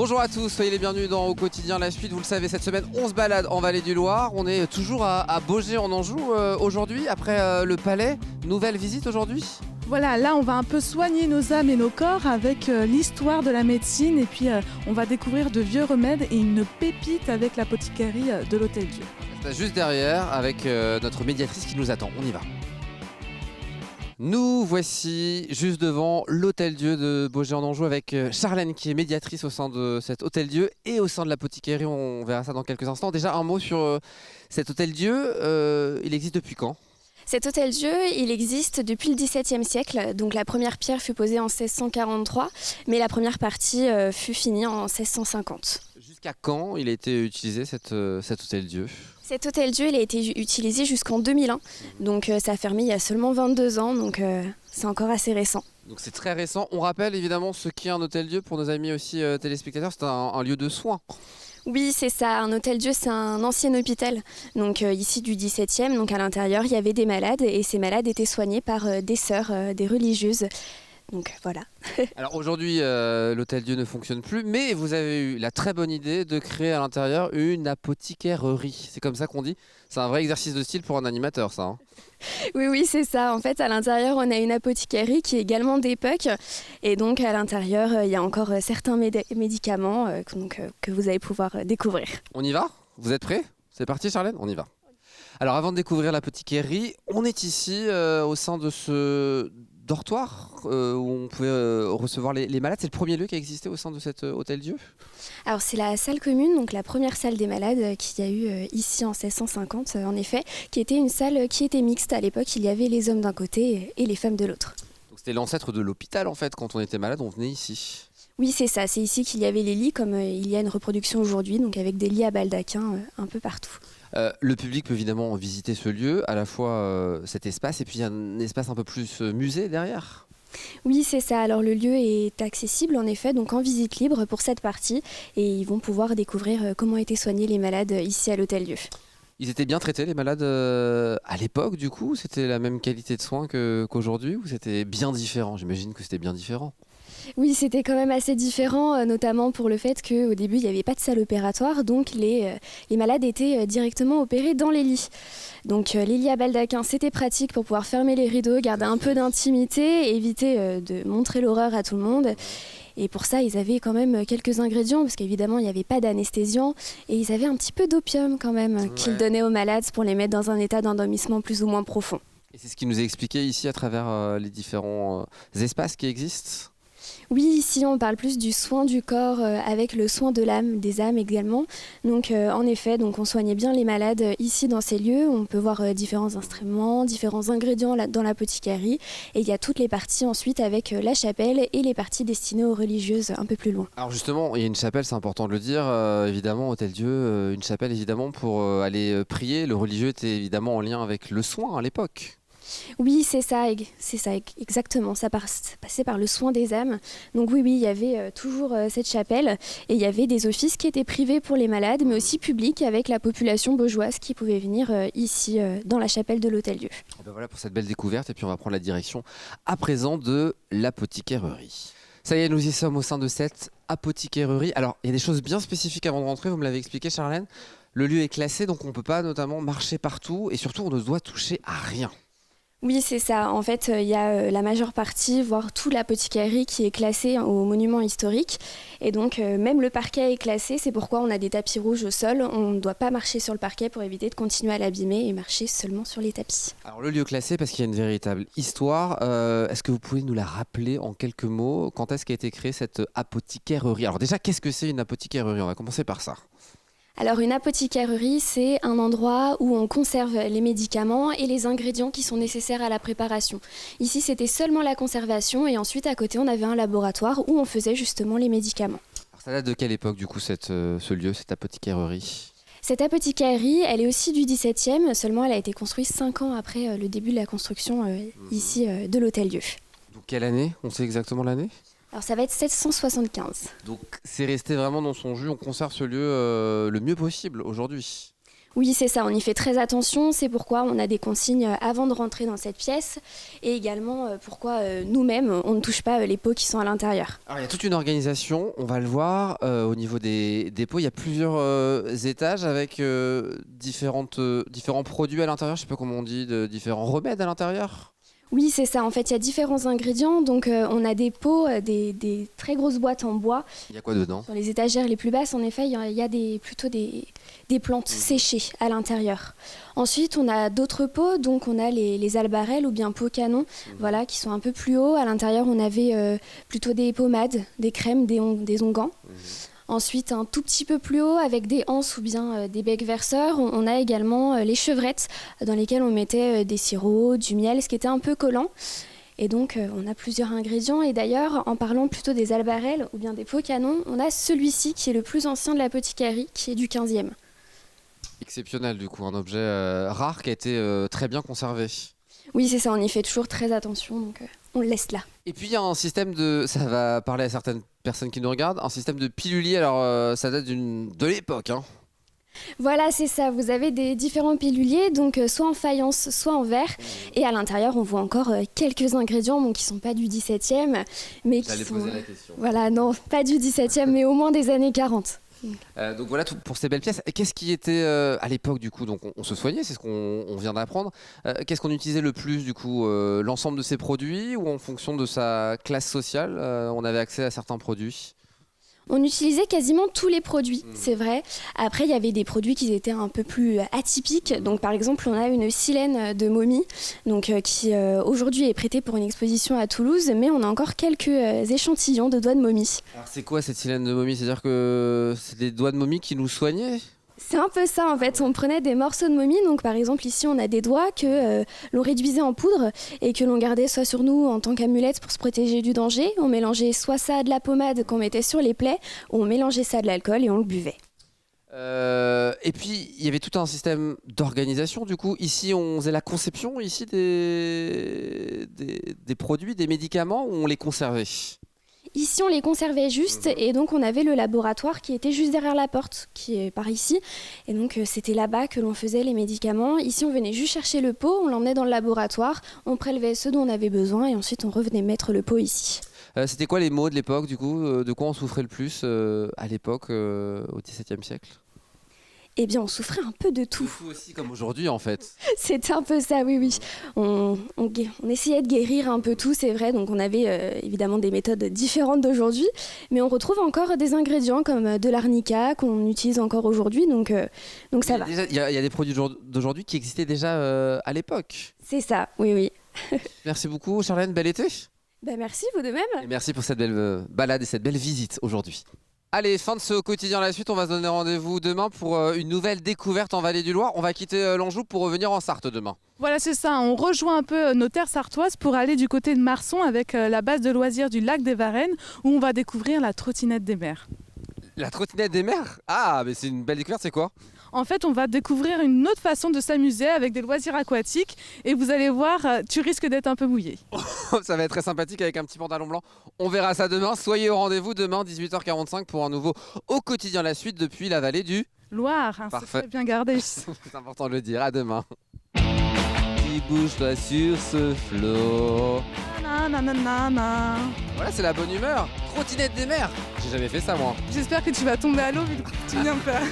Bonjour à tous, soyez les bienvenus dans Au Quotidien la suite. Vous le savez, cette semaine on se balade en Vallée du Loir. On est toujours à Baugé en Anjou aujourd'hui, après le Palais. Nouvelle visite aujourd'hui. Voilà, là on va un peu soigner nos âmes et nos corps avec l'histoire de la médecine et puis on va découvrir de vieux remèdes et une pépite avec l'apothicarie de l'Hôtel-Dieu. C'est juste derrière avec notre médiatrice qui nous attend. On y va. Nous voici juste devant l'Hôtel-Dieu de Baugé en Anjou avec Charlène qui est médiatrice au sein de cet Hôtel-Dieu et au sein de l'apothicarie. On verra ça dans quelques instants. Déjà un mot sur cet Hôtel-Dieu. Il existe depuis quand ? Cet Hôtel-Dieu, il existe depuis le XVIIe siècle. Donc la première pierre fut posée en 1643, mais la première partie fut finie en 1650. Jusqu'à quand il a été utilisé cet Hôtel-Dieu ? Cet Hôtel-Dieu, il a été utilisé jusqu'en 2001. Donc ça a fermé il y a seulement 22 ans, donc c'est encore assez récent. Donc c'est très récent. On rappelle évidemment ce qu'est un Hôtel-Dieu pour nos amis aussi téléspectateurs. C'est un lieu de soins. Oui, c'est ça. Un Hôtel-Dieu, c'est un ancien hôpital. Donc ici du XVIIe, donc à l'intérieur, il y avait des malades et ces malades étaient soignés par des sœurs, des religieuses. Donc voilà. Alors aujourd'hui, l'Hôtel-Dieu ne fonctionne plus, mais vous avez eu la très bonne idée de créer à l'intérieur une apothicaire-rie. C'est comme ça qu'on dit. C'est un vrai exercice de style pour un animateur, ça. Hein. Oui, c'est ça. En fait, à l'intérieur, on a une apothicarie qui est également d'époque. Et donc, à l'intérieur, il y a encore certains médicaments que vous allez pouvoir découvrir. On y va ? Vous êtes prêts ? C'est parti, Charlène ? On y va. Alors, avant de découvrir l'apothicaire-rie, on est ici au sein de ce dortoir où on pouvait recevoir les malades. C'est le premier lieu qui a existé au sein de cet Hôtel-Dieu ? Alors c'est la salle commune, donc la première salle des malades qu'il y a eu ici en 1650 en effet, qui était une salle qui était mixte à l'époque. Il y avait les hommes d'un côté et les femmes de l'autre. Donc c'était l'ancêtre de l'hôpital en fait. Quand on était malade, on venait ici. Oui, c'est ça. C'est ici qu'il y avait les lits, comme il y a une reproduction aujourd'hui, donc avec des lits à baldaquin un peu partout. Le public peut évidemment visiter ce lieu, à la fois cet espace et puis il y a un espace un peu plus musée derrière. Oui, c'est ça. Alors le lieu est accessible en effet, donc en visite libre pour cette partie et ils vont pouvoir découvrir comment étaient soignés les malades ici à l'Hôtel-Dieu. Ils étaient bien traités les malades à l'époque du coup ? C'était la même qualité de soins qu'aujourd'hui ou c'était bien différent ? J'imagine que c'était bien différent. Oui, c'était quand même assez différent, notamment pour le fait qu'au début, il n'y avait pas de salle opératoire, donc les malades étaient directement opérés dans les lits. Donc les lits à baldaquin, c'était pratique pour pouvoir fermer les rideaux, garder un peu d'intimité, éviter de montrer l'horreur à tout le monde. Et pour ça, ils avaient quand même quelques ingrédients, parce qu'évidemment, il n'y avait pas d'anesthésiant, et ils avaient un petit peu d'opium quand même, qu'ils donnaient aux malades pour les mettre dans un état d'endormissement plus ou moins profond. Et c'est ce qui nous est expliqué ici à travers les différents espaces qui existent ? Oui, ici on parle plus du soin du corps avec le soin de l'âme, des âmes également. Donc en effet, on soignait bien les malades ici dans ces lieux. On peut voir différents instruments, différents ingrédients dans l'apothicarie. Et il y a toutes les parties ensuite avec la chapelle et les parties destinées aux religieuses un peu plus loin. Alors justement, il y a une chapelle, c'est important de le dire, évidemment, Hôtel-Dieu, une chapelle évidemment pour aller prier. Le religieux était évidemment en lien avec le soin à l'époque. Oui, c'est ça exactement. Ça passait par le soin des âmes. Donc oui, il y avait toujours cette chapelle et il y avait des offices qui étaient privés pour les malades, mais aussi publics avec la population baugeoise qui pouvait venir ici dans la chapelle de l'Hôtel-Dieu. Ben voilà pour cette belle découverte et puis on va prendre la direction à présent de l'apothicaire-rie. Ça y est, nous y sommes au sein de cette apothicaire-rie. Alors, il y a des choses bien spécifiques avant de rentrer, vous me l'avez expliqué Charlène. Le lieu est classé, donc on ne peut pas notamment marcher partout et surtout on ne doit toucher à rien. Oui, c'est ça. En fait, il y a la majeure partie, voire toute l'apothicarie qui est classée au monument historique. Et donc, même le parquet est classé. C'est pourquoi on a des tapis rouges au sol. On ne doit pas marcher sur le parquet pour éviter de continuer à l'abîmer et marcher seulement sur les tapis. Alors, le lieu classé, parce qu'il y a une véritable histoire. Est-ce que vous pouvez nous la rappeler en quelques mots ? Quand est-ce qu'a été créée cette apothicaire-rie ? Alors déjà, qu'est-ce que c'est une apothicaire-rie ? On va commencer par ça. Alors une apothicaire-rie, c'est un endroit où on conserve les médicaments et les ingrédients qui sont nécessaires à la préparation. Ici, c'était seulement la conservation et ensuite à côté, on avait un laboratoire où on faisait justement les médicaments. Alors ça date de quelle époque du coup ce lieu, cette apothicaire-rie ? Cette apothicaire-rie, elle est aussi du XVIIe, seulement elle a été construite 5 ans après le début de la construction ici de l'Hôtel-Dieu. Donc quelle année ? On sait exactement l'année ? Alors ça va être 775. Donc c'est resté vraiment dans son jus, on conserve ce lieu le mieux possible aujourd'hui. Oui, c'est ça, on y fait très attention, c'est pourquoi on a des consignes avant de rentrer dans cette pièce et également pourquoi nous-mêmes, on ne touche pas les pots qui sont à l'intérieur. Alors il y a toute une organisation, on va le voir, au niveau des pots, il y a plusieurs étages avec différents produits à l'intérieur, je sais pas comment on dit, différents remèdes à l'intérieur. Oui, c'est ça, en fait, il y a différents ingrédients, donc on a des pots, des très grosses boîtes en bois. Il y a quoi dedans? Sur les étagères les plus basses, en effet, il y a plutôt des plantes séchées à l'intérieur. Ensuite, on a d'autres pots, donc on a les albarelles ou bien pots canons, voilà, qui sont un peu plus hauts. À l'intérieur, on avait plutôt des pommades, des crèmes, des onguents. Ensuite, un tout petit peu plus haut, avec des anses ou bien des becs verseurs, on a également les chevrettes, dans lesquelles on mettait des sirops, du miel, ce qui était un peu collant. Et donc, on a plusieurs ingrédients. Et d'ailleurs, en parlant plutôt des albarelles ou bien des pots canons, on a celui-ci qui est le plus ancien de l'apothicairie, qui est du 15e. Exceptionnel du coup, un objet rare qui a été très bien conservé. Oui, c'est ça, on y fait toujours très attention, donc on le laisse là. Et puis il y a un système ça va parler à certaines personnes qui nous regardent, un système de pilulier, alors ça date de l'époque. Hein. Voilà, c'est ça, vous avez des différents piluliers, donc soit en faïence, soit en verre. Et à l'intérieur, on voit encore quelques ingrédients qui ne sont pas du 17e, mais qui sont... poser la question. Voilà, non, pas du 17e, mais au moins des années 40. Donc voilà tout pour ces belles pièces. Qu'est-ce qui était à l'époque du coup? Donc on se soignait, c'est ce qu'on vient d'apprendre. Qu'est-ce qu'on utilisait le plus du coup? L'ensemble de ces produits ou en fonction de sa classe sociale, on avait accès à certains produits? On utilisait quasiment tous les produits, c'est vrai. Après, il y avait des produits qui étaient un peu plus atypiques. Donc, par exemple, on a une silène de momie qui aujourd'hui est prêtée pour une exposition à Toulouse, mais on a encore quelques échantillons de doigts de momie. Alors, c'est quoi cette silène de momie? C'est-à-dire que c'est des doigts de momie qui nous soignaient? C'est un peu ça en fait, on prenait des morceaux de momie, donc par exemple ici on a des doigts que l'on réduisait en poudre et que l'on gardait soit sur nous en tant qu'amulette pour se protéger du danger, on mélangeait soit ça à de la pommade qu'on mettait sur les plaies, ou on mélangeait ça à de l'alcool et on le buvait. Et puis il y avait tout un système d'organisation du coup. Ici on faisait la conception ici des produits, des médicaments, ou on les conservait? Ici, on les conservait juste et donc on avait le laboratoire qui était juste derrière la porte, qui est par ici. Et donc c'était là-bas que l'on faisait les médicaments. Ici, on venait juste chercher le pot, on l'emmenait dans le laboratoire, on prélevait ce dont on avait besoin et ensuite on revenait mettre le pot ici. C'était quoi les maux de l'époque du coup? De quoi on souffrait le plus à l'époque, au XVIIe siècle? Eh bien, on souffrait un peu de tout. De tout aussi comme aujourd'hui en fait. C'était un peu ça, oui. On essayait de guérir un peu tout, c'est vrai. Donc on avait évidemment des méthodes différentes d'aujourd'hui, mais on retrouve encore des ingrédients comme de l'arnica qu'on utilise encore aujourd'hui, donc ça va. Il y a des produits d'aujourd'hui qui existaient déjà à l'époque. C'est ça, oui. Merci beaucoup Charlène, bel été. Merci, vous de même. Et merci pour cette belle balade et cette belle visite aujourd'hui. Allez, fin de ce quotidien la suite, on va se donner rendez-vous demain pour une nouvelle découverte en Vallée du Loir. On va quitter l'Anjou pour revenir en Sarthe demain. Voilà, c'est ça, on rejoint un peu nos terres sartoises pour aller du côté de Marson avec la base de loisirs du lac des Varennes où on va découvrir la trottinette des mers. La trottinette des mers? Ah, mais c'est une belle découverte, c'est quoi? En fait, on va découvrir une autre façon de s'amuser avec des loisirs aquatiques et vous allez voir, tu risques d'être un peu mouillé. Ça va être très sympathique avec un petit pantalon blanc. On verra ça demain. Soyez au rendez-vous demain 18h45 pour un nouveau Au quotidien la suite depuis la vallée du Loire, hein, c'est très bien gardé. C'est important de le dire. À demain. Qui bouge-toi sur ce flot. Nanana. Voilà, c'est la bonne humeur. Trottinette des mers. J'ai jamais fait ça moi. J'espère que tu vas tomber à l'eau vu le coup que tu viens de faire.